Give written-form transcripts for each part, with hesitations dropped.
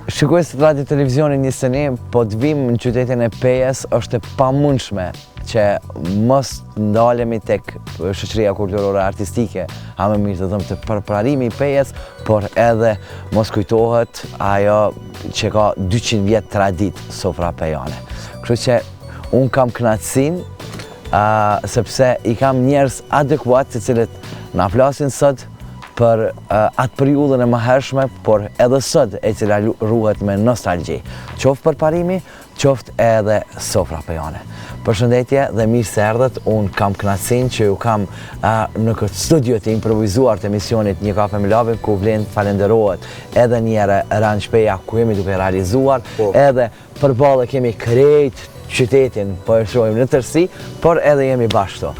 Shikues të radio televizionit 21, po të vim në qytetin e Pejës është e pamundshme që mos ndalemi tek shoqëria kulturore artistike, a më mirë të thëmë të përparimi i Pejës, por edhe mos kujtohet ajo që ka 200 vjet tradit sofra pejane. Kështu që unë kam kënaqësinë, sepse i kam njerëz adekuat të cilët na flasin sot për atë periudhën e mëhershme, por edhe sot e cila ruhet me nostalgji. Qoftë përparimi, qoftë edhe sofra pejane. Përshëndetje dhe mirë se erdhët, unë kam kënaqësinë që ju kam në këtë studio të improvizuar të emisionit Një kafe me Labin, ku vlen falenderohet edhe njëherë Ranç Peja, ku jemi duke realizuar, edhe përballë kemi krejt qytetin, po e shohim në tërësi, por edhe jemi bashkë këto.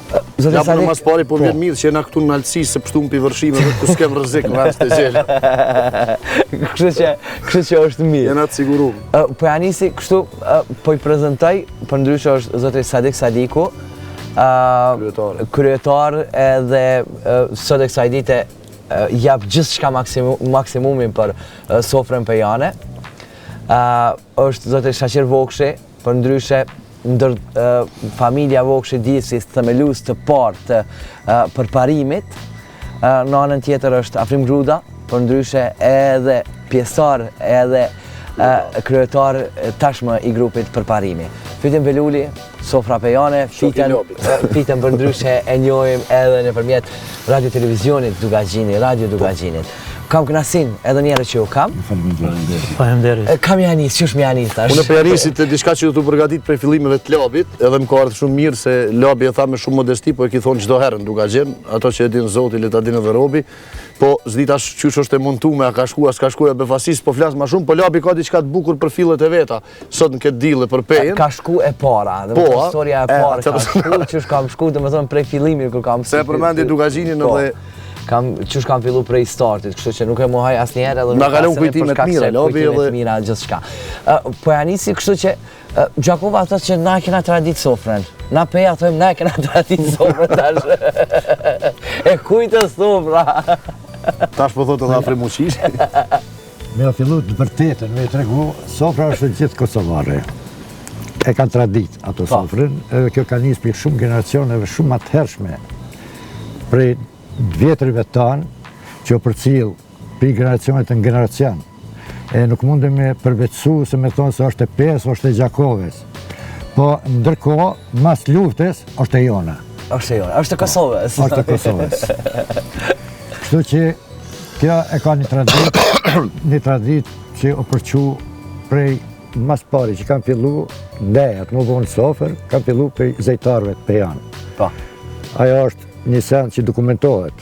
Ja për në mas pari, po vjen mirë që jena këtu në Alësi se pështu më pivërshime dhe ku s'kem rëzik në rast të gjelë. Kështu që është mirë. Jena të sigurum. Po ja nisi, kështu po i prezentoj, për ndryshe është zotri Sadik Sadiku, kryetar edhe sot e kësaj dite jap gjithçka maksimumin për sofrën pejane. Është zotri Shaqir Vokshi, për ndryshe ndër familja Vokshi Disis, themelus të parë të përparimit. Në anën tjetër është Afrim Gruda, për ndryshe edhe pjesar edhe kryetar tashmë i grupit përparimi. Fitim Veluli, sofra pejane, fitën për ndryshe e njohim edhe nëpërmjet radio televizionit Dugagjini, radio Dugagjinit. Kam kënaqësinë edhe njerë që ju kam. Faleminderit. Kam janis, qysh më janis tash? Unë për janisit e diçka që du të përgatit prej fillimeve të Labit, edhe më ka ardhur shumë mirë se Labi e tha me shumë modesti, po e ki thonë çdo herë në Dugagjen, ato që e din Zoti le ta dinë edhe robi, po s'di tash qysh është e montuar, a ka shkuar, s'ka shkuar befasis, po flas më shumë, po Labi ka diçka të bukur për fillet e veta. Sot në këtë dille për pejen. Ka shku e para, historia e parë ka shku, qysh kam shku, domethënë prej fillimit kur kam. Se përmendi Dugagjinin edhe qysh kam fillu prej startit, kështu që nuk e mohoj asnjëherë edhe na kalon kujtime të mira, Labi edhe mira gjithçka. Po ja nisi kështu që Gjakova thotë që na kena tradit sofrën. Na Peja thojmë na kena tradit sofrën tash. E kujtë sofra. Tash po thotë edhe Afrim Muqish. Me fillu të vërtetën, me tregu, sofra është gjithë kosovare. E kanë tradit ato sofrën, edhe kjo ka nisë për shumë generacioneve shumë më të hershme. Prej vjetrive tanë që o përcil për generacionet në generacion. E nuk mundem me përveçsu se me thonë se është e Pes, është e Gjakoves. Po ndërkohë, mas luftes, është e jona. Është e jona, është e Kosovës. Është e Kosovës. Kështu që kjo e ka një tradit që o përqu prej mas pari që kanë fillu ndejat, më vonë sofer, kanë fillu prej zejtarve të pejanë. Po. Ajo është një sen që dokumentohet.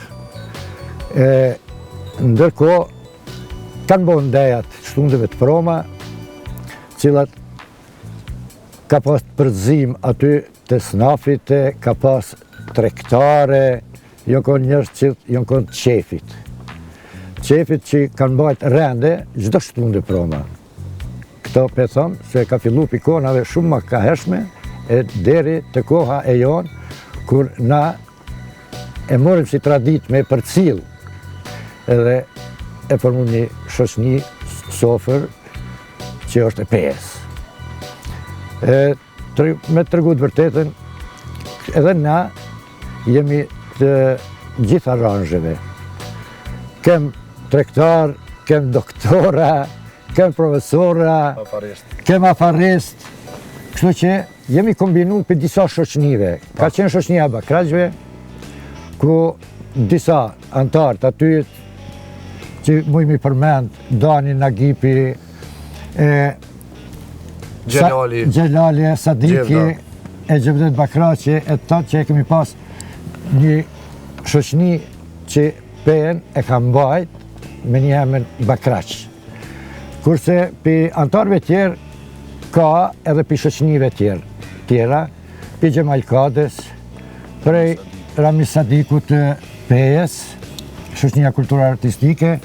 Ndërkohë, kanë bo ndejat shtundeve të proma, cilat ka pas përzim aty të snafite, ka pas trektare, jo konë njërës që jo konë qefit. Qefit që kanë bajt rende, gjdo shtunde proma. Këto pe thomë se ka fillu pikonave shumë ma ka hershme, e deri të koha e jonë, kur na e morim si tradit me përcil edhe e formu një shoqni sofer që është e Pes. Me të tregu të vërtetën, edhe na jemi të gjitha aranjeve. Kem trektar, kem doktora, kem profesora, kem afarist. Kështu që jemi kombinu për disa shoqnive. Ka qenë shoqnia Bakraqve, ku disa antarët aty që mujmi përmend, Dani Nagipi, Gjelali, Sadiki, e Gjevdet Bakraqi, e të që e kemi pas një shoqni që pejen e ka mbajt me një emën Bakraq. Kurse për antarëve tjerë ka edhe për shoqnive tjera, për Gjemal Kades, prej Rami Sadiku të Pejes, shoqnia kultura artistike,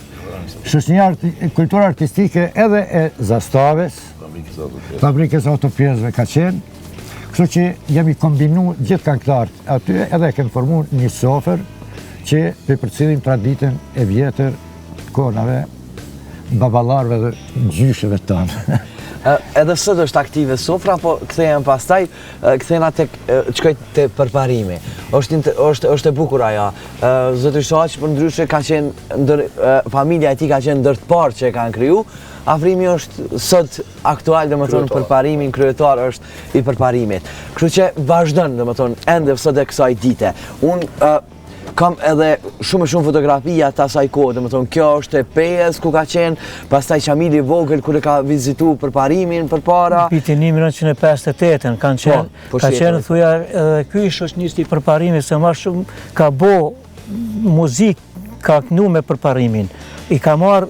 shoqnia kultura artistike edhe e Zastaves, fabrikës autopjesëve ka qenë, kështu që jemi kombinu gjithë këngëtarët aty edhe kemi formu një sofer që për përcillim traditën e vjetër të konave babalarve dhe gjysheve tonë. Edhe sot është aktive sofra, po kthehem pastaj, kthehena çkoj te përparimi. Është e bukur ajo. Zotri Shaqi për ndryshe ka qenë familja e tij ka qenë ndër të parë që e kanë kriju. Afrimi është sot aktual, domethënë përparimin kryetar është i përparimit. Kështu që vazhdon, domethënë ende sot e kësaj dite. Unë kam edhe shumë fotografia të asaj kohë, domethënë kjo është e PS ku ka qenë, pastaj Qamili i vogël kur e ka vizitu përparimin përpara. Vitin 1958 kanë qenë thuja edhe ky shoqënisti i përparimit se më shumë ka bo muzikë, ka kënu me përparimin. I ka marrë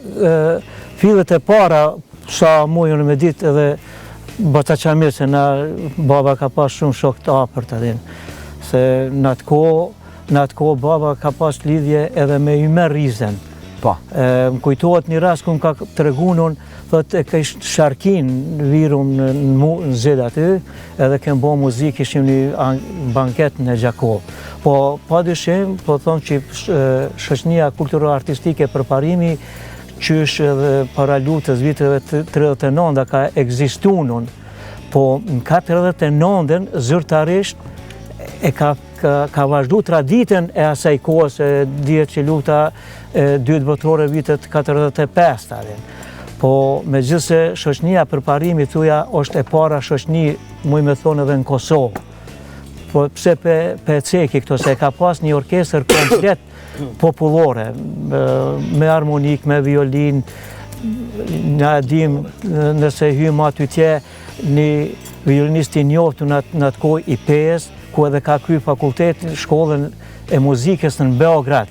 fillet e para sa mujën me ditë edhe Bata Qamil, se na baba ka pas shumë shok të afërt aty. Se në atë kohë baba ka pas lidhje edhe me Ymer Rizen. Po. Më kujtohet një rast ku më ka treguar, thotë e kish Sharkin virum në zed aty, edhe kem bo muzikë, ishim një banket në Gjakov. Po padyshim, po thonë që shoqënia kulturo-artistike Përparimi, qysh edhe para lutës viteve 39 ka ekzistuar, po në 49 zyrtarisht e ka vazhdu traditën e asaj kohës, dihet që luta dytë botërore vitet 45 tani. Po megjithëse shoqënia Përparimi thuja është e para shoqëni, muj me thonë edhe në Kosovë. Po pse pe ceki këto, se ka pas një orkestër komplet popullore, me harmonik, me violin, na dim nëse hymë aty tje një violinist i njoftu në atë kohë i PS, ku edhe ka kryer fakultet shkollën e muzikës në Beograd.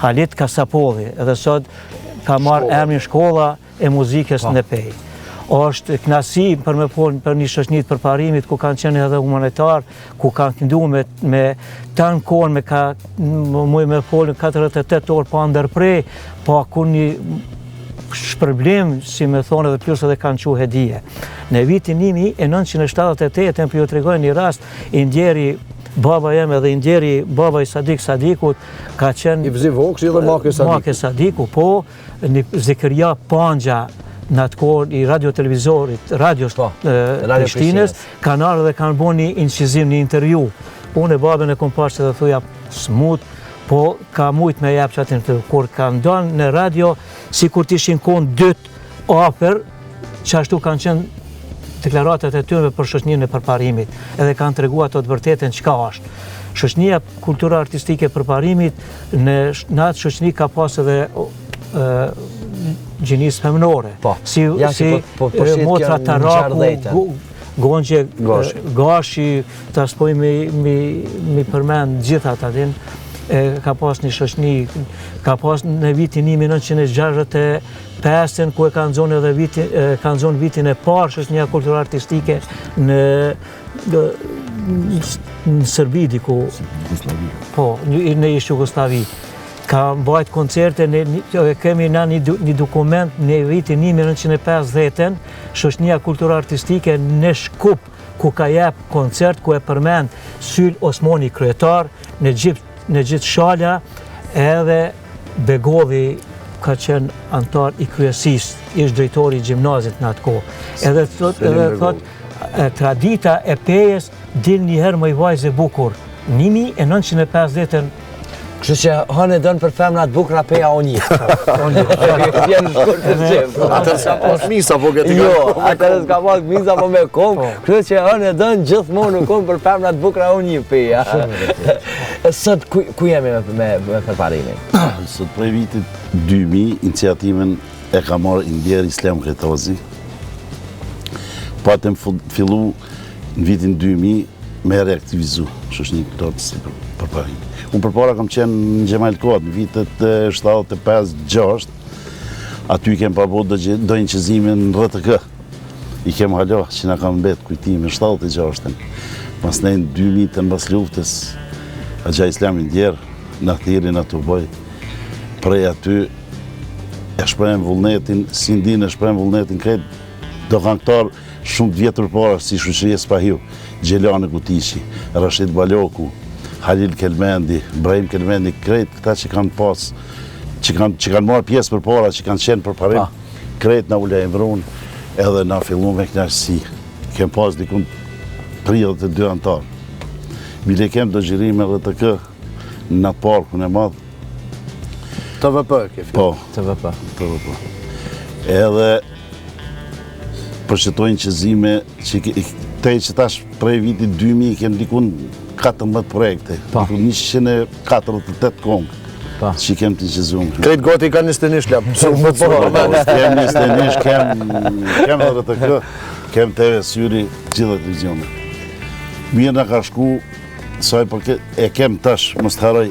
Halit Kasapolli, edhe sot ka marrë emrin shkolla e muzikës në Pej. Është knasi për me folë për një shoqëni të Përparimit ku kanë qenë edhe humanitar, ku kanë këndu me tanë kohën, me folë 48 orë pa ndërprej, pa ku një shpërblim, si me thonë edhe plus edhe kanë quhe hedije. Në vitin 1978, për ju të regojnë një rast, i ndjeri baba jem edhe i ndjeri baba i Sadikut, ka qenë... I vzi Vokshi dhe Make Sadiku, po një Zikëria Pangja, në atë kohë i radio-televizorit, radios Prishtinës, kanë arë dhe kanë bo një incizim, një intervju. Unë e babën e kom parë dhe thuja smut, po ka mujt me jep që atin të kur ka ndonë në radio, si kur t'ishin konë dytë afer, që ashtu kanë qenë deklaratet e tyre për shoqëninë e Përparimit, edhe kanë treguar ato të vërtetën çka është. Shoqënia kulturo-artistike Përparimit në atë shoqëni ka pas edhe gjinisë femnore, si Motra Taraku, Gonxhe Gashi, ta spoj mi përmend gjithat atin, ka pas një shoqëni, ka pas në vitin 1965, ku e kanë zonë vitin e parë shoqënia kulturo-artistike në Serbi diku, po, në Ish Jugosllavi. Ka mbajt koncerte, kemi na një dokument në vitin 1950, shoqënia kulturo-artistike në Shkup, ku ka jep koncert, ku e përmend Syl Osmani kryetar, në gjithë shala, edhe Begovi ka qenë antar i kryesisë, ish drejtori i gjimnazit në atë kohë. Edhe thot, tradita e Pejës dil njëherë më i vajzë e bukur. 1950-ën. Kështu që hënë e dënë për femnat bukra Peja o një. Atër s'ka pas misa po këti ka Jo, atër s'ka pas misa po me kom, kështu që hënë e dënë gjithmonë në kom për femnat bukra o një Peja. Sot ku jemi me Përparimin? Sot prej vitit 2000, iniciativen e ka marrë Indjer Islam Kretazi. Patëm fillu në vitin 2000 me reaktivizu shoqëni kulturo-artistike Përparim. Unë përpara kam qenë në Gjemal Kot në vitet 75-6, aty kem përbo do inqizimin në RTK. I kem halo që na kam bet kujtime 76-ën. Pas në 2000 të mbas luftës, Agja Islami Ndjer, në thirin atë boj. Prej aty e shprejmë vullnetin, si ndinë e shprejmë vullnetin kretë do këngëtar shumë të vjetër para si shoqëria Spahiu, Gjelani Kutishi, Rashid Baloku, Halil Kelmendi, Brahim Kelmendi, krejt këta që kanë pas, që kanë marrë pjesë për para, që kanë qenë Përparim, krejt na u lajmëruan edhe na fillu me knaqësi. Kem pas dikun 32 antarë. Bile kem do gjirim edhe të kë në parkun e madh. TVP ke fillu? Po, TVP. edhe përshëtojnë qëzime që tash prej vitit 2000 kem dikun 14 projekte, dikun 148 kongë që kem të qëzumë. Krejt gati ka 21 lap. Kem 21, kem edhe të kë, kem TV syri gjitha televizionet. Mirë në ka shku, saj për e kem tash, mos të haroj,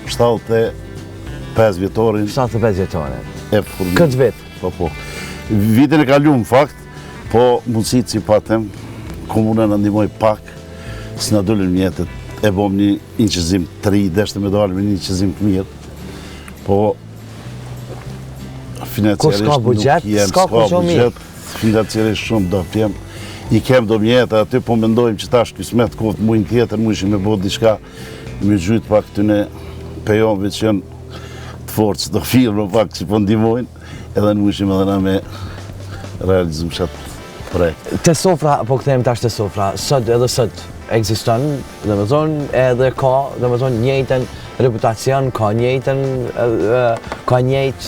75 vjetorin. 75 vjetorin. Këtë vit? Po. Vitin e kalu në fakt, po mundësit si patem, komuna në ndimoj pak, së në dullin mjetët, e bom një qëzim të ri, deshte me dalë me një qëzim të mirë, po financiarisht nuk jem, s'ka budget, financiarisht shumë do pjem, i kem do mjetë, aty po mendojmë që tash kismet kohët mujnë tjetër, mujshim me bot diçka, me gjytë pak të në pejonve që janë të forcë, të firmë pak që po ndimojnë, edhe në mujshim edhe na me realizum shatë projekt. Te sofra, po këthejmë tash te sofra, sot ekziston, dhe me thonë edhe ka, dhe me thonë njëjtën reputacion, ka njëjtën,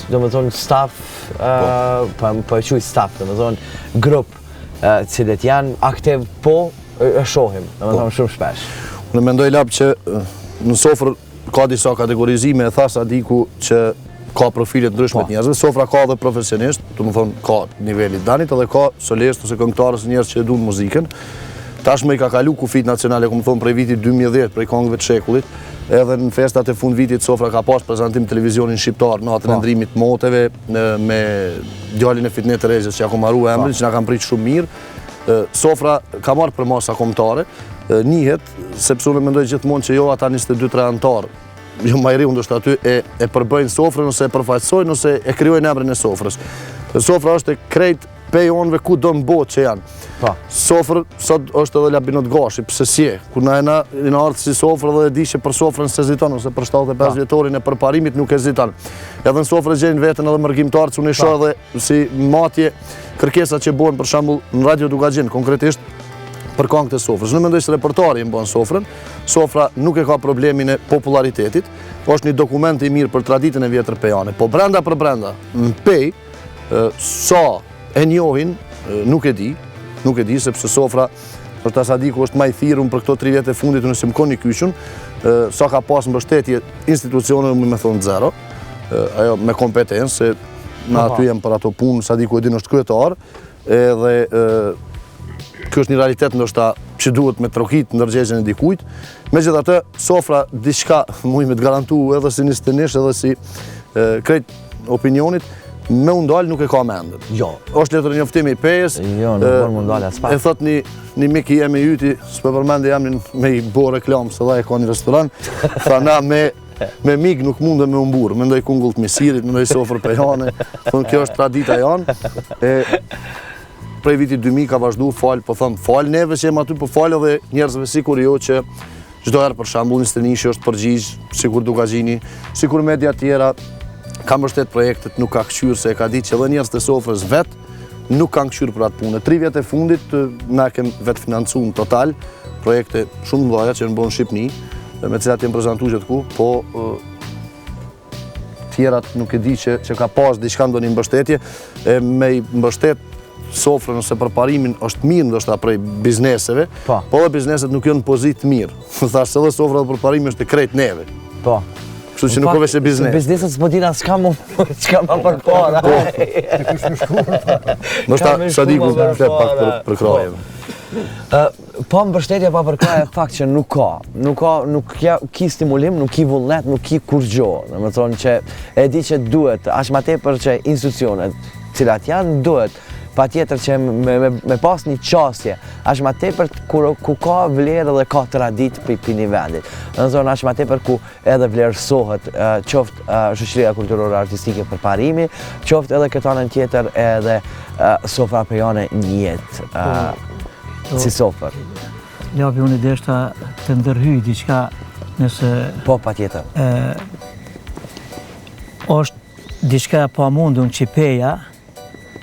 dhe me thonë staff, po e quj staff, dhe me thonë grup, cilët janë aktiv, po e shohim, dhe me thonë shumë shpesh. Unë mendoj lap që në sofrë ka disa kategorizime, e thasa diku që ka profilet ndryshme të njerëzve, sofra ka dhe profesionist, të më thonë ka nivellit danit, edhe ka solist ose këngëtarës njerëz që e dunë muzikën. Tashme i ka kalu kufit nacionale, ku më thonë prej vitit 2010, prej kongëve të shekullit, edhe në festat e fund vitit sofra ka pas prezentim televizionin shqiptar, natën e ndrimit moteve, me djalin e Fitnet Terezës që ja kom marru emrin, që na kam pritë shumë mirë. Sofra ka marrë për masa kombëtare, njihet, sepse unë mendoj gjithmonë që jo ata 22-3 antarë, jo majri unë dështë aty e përbëjnë sofrën, ose e përfaqësojnë, ose e kryojnë emrin e sofrës. Sofra është e krejt pejonve ku do në botë që janë. Sofrë, sot është edhe Labinot Gashi, pëse sje, ku na e ardhë si sofrë dhe e di që për sofrën se ziton, ose për 75 vjetorin e përparimit nuk e ziton. Edhe në sofrë gjenë vetën edhe mërgjimtarë, që unë e shoh edhe si matje kërkesa që bojnë për shambull në Radio Dugagjen, konkretisht për këngët e sofrës. Në mendoj se repertori e mbon sofrën, sofra nuk e ka problemin e popularitetit, është një dokument i mirë për traditën e vjetër pejane, po brenda për brenda, në pej, sa e njohin, nuk e di, sepse sofra, për të asadiku është maj thirun për këto 3 vjetë e fundit, unë si më koni kyqën, sa ka pas mbështetje institucionet, me thonë zero, ajo me kompetencë, se na aty jem për ato punë, sadiku e din është kryetar, edhe kjo është një realitet ndoshta që duhet me trokit në ndërgjegjen e dikujt. Megjithatë, sofra diçka mujme të garantu edhe si nistënish, edhe si krejt opinionit, me undal nuk e ka mendën. Jo. Është letër njoftimi i pejes. Jo, nuk bërë mundal as pak. E thot një mik i jemi yti, s'pe përmende jam me i bo reklam, se dha e ka një restoran, tha na me mik nuk mundë me umburë, mendoj kungull të misirit, mendoj sofrë pejane, thonë kjo është tradita janë. Prej vitit 2000 ka vazhdu falë, po thëmë falë neve që jem aty, po falë edhe njerëzve sikur jo që çdo herë për shembull Nistënishi është përgjigj, sikur Dugazhini, sikur media tjera, ka mbështet projektet, nuk ka këshyrë, se e ka ditë që edhe njerëz të sofrës vetë nuk kanë këshyrë për atë punë. 3 vjet e fundit na kem vetë financuar në total projekte shumë mëdha që në bon Shqipni, me cilat jem prezantuar gjithku, po tjerat nuk e di që ka pas diçka ndonjë mbështetje, me i mbështet sofrën ose përparimin është mirë ndoshta prej bizneseve, po edhe bizneset nuk janë në pozitë mirë. Thash edhe sofra dhe përparimi është e krejt neve. Po. Kështu që nuk veç e biznes. Bizneset s'po dina s'ka më përpara. Ndoshta Shadiku flet pak për krajeve. Po mbështetja pa përkraje fakt që nuk ka. Nuk ki stimulim, nuk ki vullnet, nuk ki kur gjo. Në më thonë që e di që duhet, ashtë ma tepër që institucionet cilat janë duhet, pa tjetër që me pas një qasje, ashtë ma tepër ku ka vlerë dhe ka tradit për një vendit. Në zonë ashtë ma tepër ku edhe vlerësohet qoftë shoqëria kulturore artistike për parimi, qoftë edhe këtë anën tjetër edhe sofra pejane njët, si sofër. Lapi unë i deshta të ndërhyj diçka nëse... Po, pa tjetër. është diçka pa mundun që peja,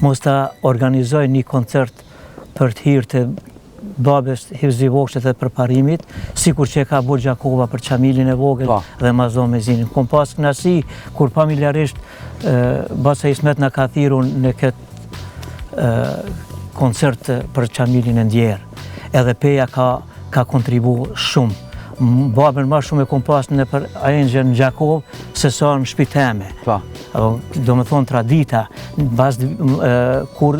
mos ta organizoj një koncert për të hir të babes Hivzivokshtet e përparimit, sikur që e ka bërë Gjakova për Qamilin e vogël dhe Mazon Mezinin. Kom pas kënaqësi kur familjarisht Basa Ismet na ka thirrur në këtë koncert për Qamilin e ndjerë. Edhe Peja ka kontribu shumë. Babën ma shumë e kom pas në për Angel në Gjakov se sa në shpiteme. Do me thonë tradita, kur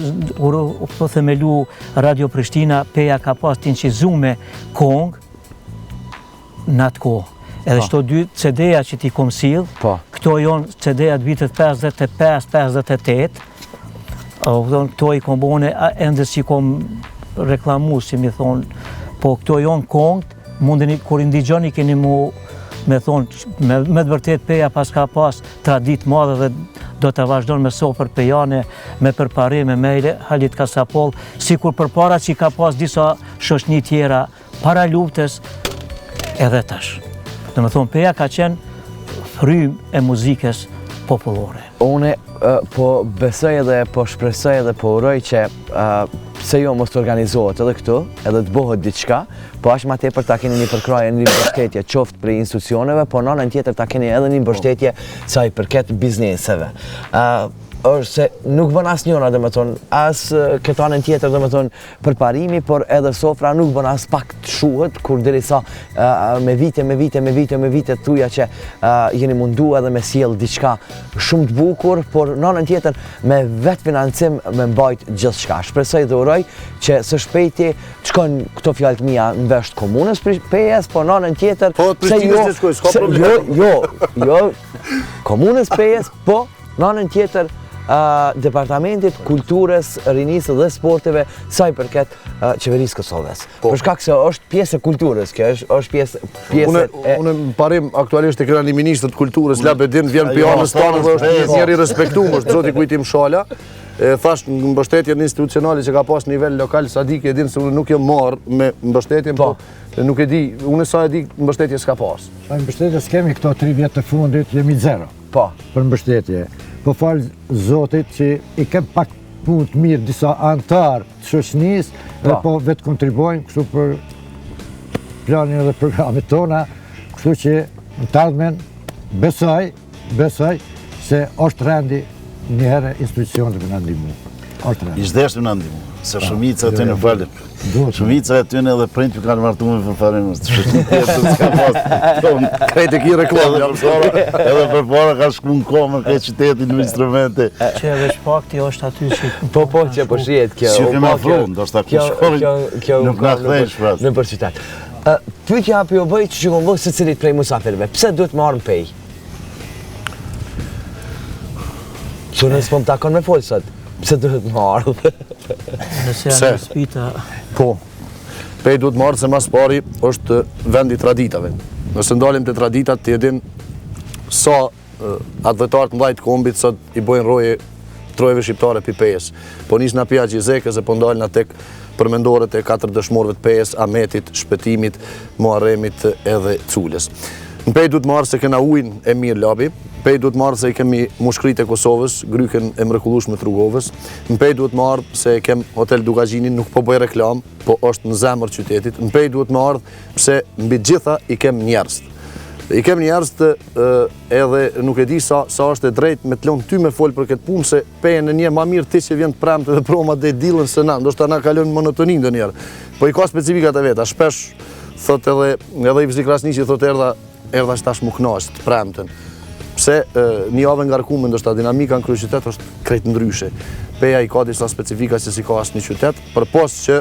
po themelu Radio Prishtina, Peja ka pas t'inqizume kong në atë kohë. Edhe shto 2 CD-ja që ti kom sill, këto jonë CD-ja të vitet 55-58, këto i kom bone, ende si kom reklamu, si mi thonë, po këto jonë kongët, mundeni, kur i ndigjoni keni me thonë, me të vërtet Peja pas ka pas tradit madhe dhe do të vazhdojnë me sofër pejane, me përparime, me halit kasapol, si kur përpara që i ka pas disa shoshni tjera para luftës edhe tash. Dhe me thonë, Peja ka qenë frym e muzikës popullore. Une po besoj edhe, po shpresoj edhe po uroj që pse jo mos të organizohet edhe këtu, edhe të bëhet diçka, po aq më tepër ta keni një përkrahje, një mbështetje qoftë për institucioneve, po në anën tjetër ta keni edhe një mbështetje sa i përket bizneseve. Është se nuk bën asnjëra, domethënë, as këtë anën tjetër, domethënë, përparimi, por edhe sofra nuk bën as pak të shuhet, kur derisa me vite thuja që jeni mundu edhe me sjell diçka shumë të bukur, por në anën tjetër me vetë financim me mbajt gjithçka. Shpresoj dhe uroj që së shpejti të shkojnë këto fjalët mia në vesh të komunës Pejës, por në anën tjetër jo komunës Pejës, po në anën tjetër Departamentit Kulturës, Rinisë dhe Sporteve sa i përket qeverisë Kosovës. Për shkak se është pjesë e kulturës, kjo është pjesë e... Unë më parim aktualisht e këna një ministrë të kulturës, Labedin, vjen pjanës tonë dhe është njeri respektum, është zoti Kujtim Shala. Thash në mbështetjen institucionale që ka pas nivel lokal, Sadik e din se unë nuk jam marrë me mbështetjen, po nuk e di, unë sa e di mbështetje s'ka pas. Mbështetje s'kemi këto 3 vjetë të fundit, jemi 0 për mbështetje. Po falë Zotit që i kem pak punë të mirë disa antarë të shoqënisë dhe po vetë kontribojmë kështu për planin dhe programit tona, kështu që në të ardhmen besoj se është rendi njëherë institucionet me në ndimu. Ishdeshtë me në ndimu, se shumica aty në falem. Shumica aty në edhe prindë që kanë martu me përfarim, shoqëni tjetër s'ka pas. Krejt e ki reklamë, edhe për para ka shku në komë këtë qytetin në instrumente. Që veç pakti është aty që... Po që po shihet kjo. Si kemi afru, ndoshta ku shkojnë, nuk na kthejnë shpras. Në për qytet. Pyetja apo jo bëj që kom bëj secilit prej musafirëve. Pse duhet të marrën Pej? Që nësë po më takon me folë sot. Pse duhet më ardhë? Nëse janë në spita... Po, Pej duhet më ardhë se mas pari është vendi traditave. Nëse ndalim të traditat të jedin sa advetarët mdajt kombit sot i bojnë roje trojeve shqiptare për Pejës. Po nisë nga pja Gjizekës e po ndalin atek përmendorët e 4 dëshmorëve të Pejës, Ametit, Shpetimit, Muharremit edhe Culës. Në Pej duhet më ardhë se kena ujnë e mirë labi, Pej duhet më ardhë se i kemi mushkrit e Kosovës, gryken e mrekullueshme të Rrugovës. Në Pej duhet më ardhë se kem Hotel Dugazhinin, nuk po bëj reklam, po është në zemër qytetit. Në Pej duhet më ardhë se mbi gjitha i kem njerëz. I kem njerëz edhe nuk e di sa është e drejt me të lënë ty me folë për këtë punë, se Pejën e një ma mirë ti që vjen të premte dhe proma dhe dilën se na, ndoshta na kalon monotonin dhe njerë. Po i ka specifikat e veta, shpesh thot edhe i Vizli Krasniqi thot erdha që tash mu knaqë të premten. Pse një javë ngarkume, ndoshta dinamika në kryeqytet është krejt ndryshe. Peja i ka disa specifika që si ka asë një qytet, për pos që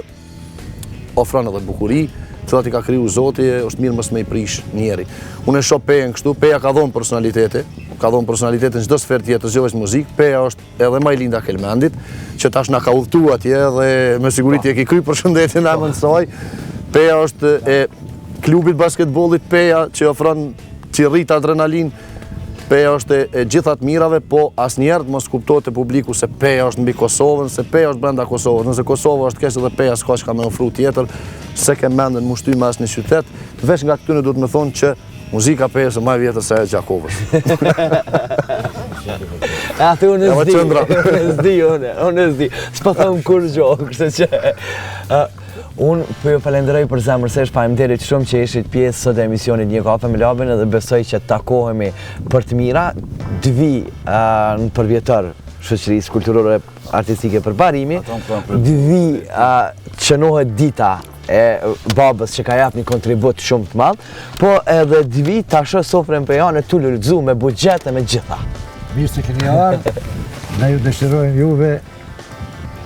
ofron edhe bukuri, cilat i ka kriju Zoti, është mirë mës me i prish njeri. Unë e shoh Pejën kështu, Peja ka dhonë personalitetin çdo sferë tjetër, jo vetëm muzikë, Peja është edhe më i linda Kelmendit, që tash na ka udhëtu atje dhe me siguri ti e ke kry përshëndetjen e emën saj. Peja është e klubit basketbollit Peja që ofron që rrit adrenalin. Peja është e gjithat mirave, po asnjëherë mos kuptohet te publiku se Peja është mbi Kosovën, se Peja është brenda Kosovës. Nëse Kosova është keq edhe Peja s'ka çka më ofru tjetër, se ke mendën mu shty me asnjë qytet, veç nga këtyre duhet më thonë që muzika Pejës është më e vjetër se e Gjakovës. Atë unë Ja, ma s'di, qëndra. unë s'di, s'po thëmë kur gjo, kështë që... Unë po ju falenderoj për zemërsisht, faleminderit shumë që ishit pjesë sot e emisionit Një kafe me Labin dhe besoj që takohemi për të mira, dvi në përvjetër shoqërisë kulturore artistike për Parimi, dvi qënohet dita e babës që ka jap një kontribut shumë të madh, po edhe dvi tashë sofrën për janë të lulëzu me buxhet e me gjitha. Mirë se keni ardhë, ne ju dëshirojmë juve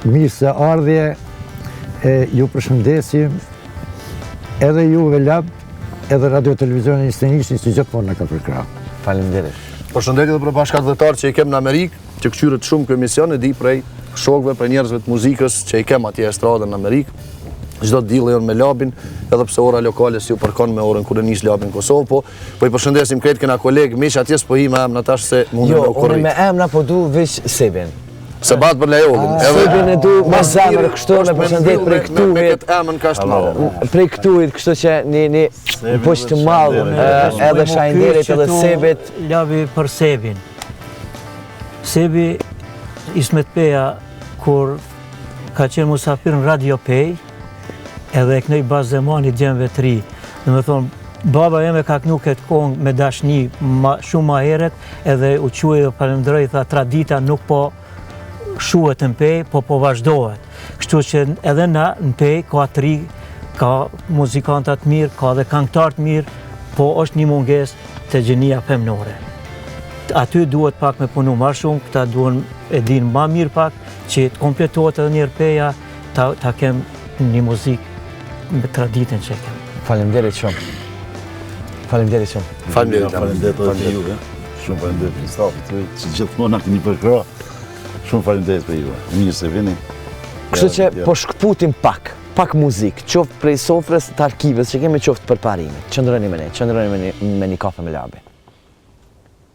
mirë se ardhje, ju përshëndesim, edhe juve lab, edhe radio televizionin Nisënishti që gjithmonë në ka përkrah. Faleminderit. Përshëndetje dhe për bashkëdhetar që i kem në Amerikë, që këqyrët shumë kjo emision, e di prej shokëve, prej njerëzve të muzikës që i kem atje estradën në Amerikë. Çdo diell janë me Labin, edhe pse ora lokale si u përkon me orën kur e nis Labin në Kosovë, po i përshëndesim këtë kena kolegë miq atje s'po hi me emra tash se mundem Jo, me u korrit. unë me emra po du veç Sebin. Se bat për lejollin. Sebin e du me zemër kështu me përshëndet prej Me këtuit. këtë emën ka është madhe. Prej këtuit, kështu që një poqë të madhë edhe Shajnderit edhe Sebit. Labi për Sebin. Sebi Ismet Peja, kur ka qenë musafir në Radio Pej, edhe e knoj bas zemani djemve të ri. Dhe me thonë, baba jeme ka knu këtë kongë me dashni shumë ma heret, edhe u quaj dhe falenderoj, tha tradita nuk po shuhet në Pej, po vazhdohet. Kështu që edhe na në Pej ka të ri, ka muzikantat mirë, ka dhe këngëtar të mirë, po është një munges të gjenia femnore. Aty duhet pak me punu ma shumë, këta duhen e din ma mirë pak, që të kompletohet edhe njërë Peja, ta kem një muzikë me traditën që kem. Faleminderit shumë. Faleminderit shumë. Faleminderit. Faleminderit edhe juve. Shumë faleminderit për stafit tuaj, që gjithmonë na keni përkrah. Shumë faleminderit për juve. Mirë se vini. Kështu që po shkputim pak muzikë, qoftë prej sofrës të arkivës që kemi qoftë për Parimit. Qëndroni me ne, qëndroni me Një kafe me Labi.